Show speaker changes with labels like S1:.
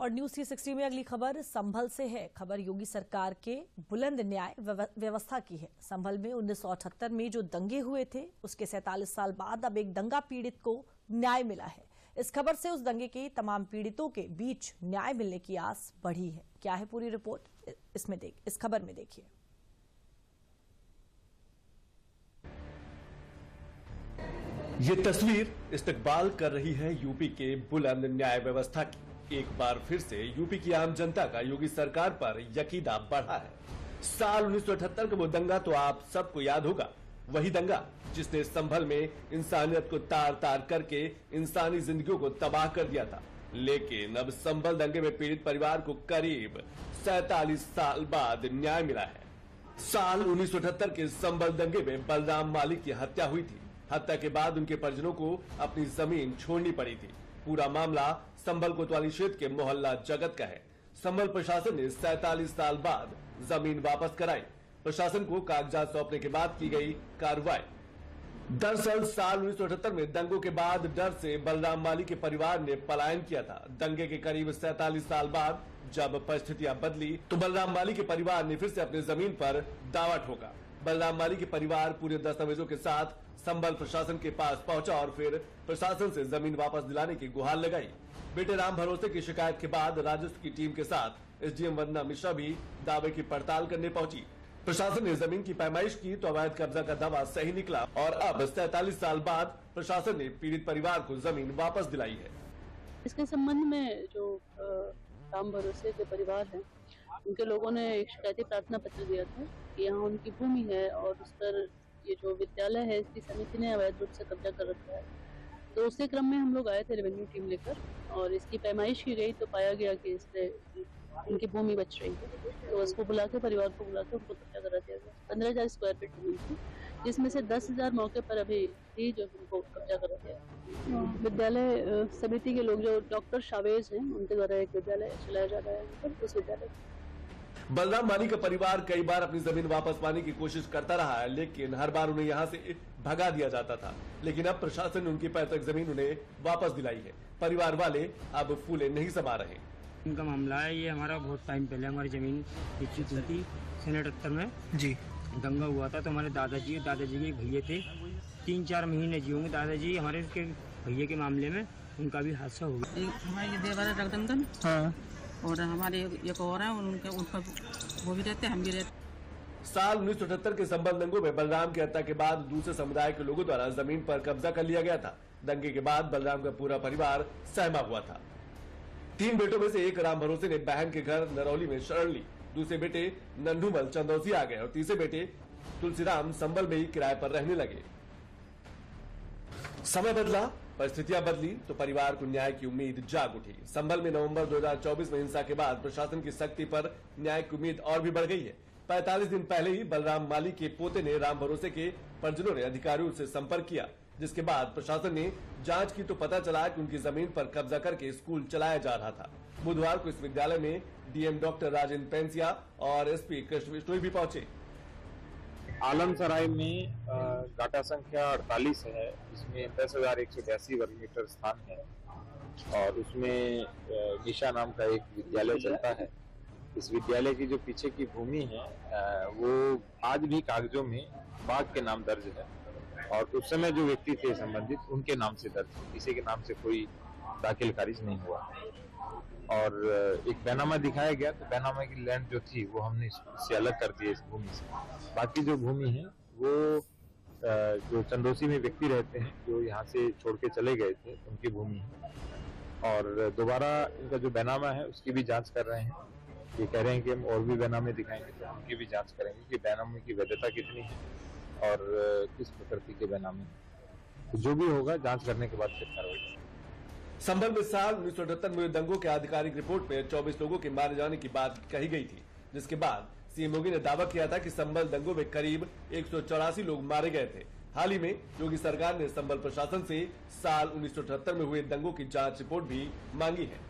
S1: और न्यूज 360 में अगली खबर संभल से है। खबर योगी सरकार के बुलंद न्याय व्यवस्था की है। संभल में 1978 में जो दंगे हुए थे उसके 47 साल बाद अब एक दंगा पीड़ित को न्याय मिला है। इस खबर से उस दंगे के तमाम पीड़ितों के बीच न्याय मिलने की आस बढ़ी है। क्या है पूरी रिपोर्ट, इस खबर में देखिए।
S2: ये तस्वीर इस्तकबाल कर रही है यूपी के बुलंद न्याय व्यवस्था की। एक बार फिर से यूपी की आम जनता का योगी सरकार पर यकीदा बढ़ा है। साल 1978 का वो दंगा तो आप सबको याद होगा, वही दंगा जिसने संभल में इंसानियत को तार तार करके इंसानी जिंदगियों को तबाह कर दिया था। लेकिन अब संभल दंगे में पीड़ित परिवार को करीब 47 साल बाद न्याय मिला है। साल 1978 के संभल दंगे में बलराम मालिक की हत्या हुई थी। हत्या के बाद उनके परिजनों को अपनी जमीन छोड़नी पड़ी थी। पूरा मामला संभल कोतवाली क्षेत्र के मोहल्ला जगत का है। संभल प्रशासन ने 47 साल बाद जमीन वापस कराई। प्रशासन को कागजात सौंपने के बाद की गई कार्रवाई। दरअसल साल 1978 में दंगों के बाद डर से बलराम माली के परिवार ने पलायन किया था। दंगे के करीब 47 साल बाद जब परिस्थितियां बदली तो बलराम माली के परिवार ने फिर से अपनी जमीन पर दावा ठोका। बलराम माली के परिवार पूरे दस्तावेजों के साथ संभल प्रशासन के पास पहुंचा और फिर प्रशासन से जमीन वापस दिलाने की गुहार लगाई। बेटे राम भरोसे की शिकायत के बाद राजस्व की टीम के साथ एसडीएम वंदना मिश्रा भी दावे की पड़ताल करने पहुंची। प्रशासन ने जमीन की पैमाइश की तो अवैध कब्जा का दावा सही निकला और अब 47 साल बाद प्रशासन ने पीड़ित परिवार को जमीन वापस दिलाई है।
S3: इसके संबंध में जो राम भरोसे के परिवार है, उनके लोगों ने एक शिकायती प्रार्थना पत्र दिया था कि यहाँ उनकी भूमि है और उस पर ये जो विद्यालय है इसकी समिति ने अवैध रूप से कब्जा कर रखा है। तो उसी क्रम में हम लोग आए थे रेवेन्यू टीम लेकर और इसकी पैमाइश की गई तो पाया गया कि इससे उनकी भूमि बच रही है। तो उसको बुला के परिवार को बुला के उनको कब्जा करा दिया गया। 15,000 स्क्वायर फीट भूमि थी, जिसमें से 10,000 मौके पर अभी थी जो उनको कब्जा करा दिया। विद्यालय समिति के लोग जो डॉक्टर शावेज हैं उनके द्वारा एक विद्यालय चलाया जा रहा है। उस विद्यालय
S2: बलराम माली का परिवार कई बार अपनी जमीन वापस पाने की कोशिश करता रहा है, लेकिन हर बार उन्हें यहाँ से भगा दिया जाता था। लेकिन अब प्रशासन ने उनकी पैतृक जमीन उन्हें वापस दिलाई है। परिवार वाले अब फूले नहीं समा रहे।
S4: इनका मामला है, ये हमारा बहुत टाइम पहले हमारी जमीन विकसित हुई थी। 78 में जी दंगा हुआ था तो हमारे दादाजी के भैया थे, 3-4 महीने जी होंगे दादाजी हमारे के भैया के मामले में उनका भी हादसा हो गया।
S5: हमारे देवर रघुनंदन हाँ। और हमारे एक और है उनका वो भी रहते, हम भी रहते।
S2: साल 1978 के संभल दंगों में बलराम की हत्या के बाद दूसरे समुदाय के लोगों द्वारा जमीन पर कब्जा कर लिया गया था। दंगे के बाद बलराम का पूरा परिवार सहमा हुआ था। 3 बेटों में से एक राम भरोसे ने बहन के घर नरौली में शरण ली। दूसरे बेटे नंदूमल चंदौसी आ गए और तीसरे बेटे तुलसीराम संभल में ही किराए पर रहने लगे। समय बदला, परिस्थितियां बदली तो परिवार को न्याय की उम्मीद जाग उठी। संभल में नवंबर 2024 में हिंसा के बाद प्रशासन की सख्ती पर न्याय की उम्मीद और भी बढ़ गई है। 45 दिन पहले ही बलराम माली के पोते ने राम भरोसे के परिजनों ने अधिकारियों से संपर्क किया, जिसके बाद प्रशासन ने जांच की तो पता चला कि उनकी जमीन पर कब्जा करके स्कूल चलाया जा रहा था। बुधवार को इस विद्यालय में डीएम डॉक्टर राजेंद्र पेंसिया और एसपी कृष्ण विश्नोई भी पहुंचे।
S6: आलमसराय में डाटा संख्या 48 है, इसमें 10,182 वर्ग मीटर स्थान है और उसमें निशा नाम का एक विद्यालय चलता है। इस विद्यालय की जो पीछे की भूमि है वो आज भी कागजों में बाग के नाम दर्ज है और उस समय जो व्यक्ति थे संबंधित उनके नाम से दर्ज है, किसी के नाम से कोई दाखिल खारिज नहीं हुआ। और एक बैनामा दिखाया गया तो बैनामा की लैंड जो थी वो हमने इससे अलग कर दी इस भूमि से। बाकी जो भूमि है वो जो चंदोसी में व्यक्ति रहते हैं जो यहाँ से छोड़ के चले गए थे उनकी भूमि है और दोबारा इनका जो बैनामा है उसकी भी जांच कर रहे हैं। ये कह रहे हैं कि हम और भी बैनामे दिखाएंगे तो उनकी भी जांच करेंगे कि बैनामे की वैधता कितनी है और किस प्रकृति के बैनामे तो जो भी होगा जांच करने के बाद फिर कार्रवाई।
S2: संभल में साल 1978 में दंगों के आधिकारिक रिपोर्ट में 24 लोगों के मारे जाने की बात कही गई थी, जिसके बाद सीएम योगी ने दावा किया था कि संभल दंगों में करीब 184 लोग मारे गए थे। हाल ही में योगी सरकार ने संभल प्रशासन से साल 1978 में हुए दंगों की जांच रिपोर्ट भी मांगी है।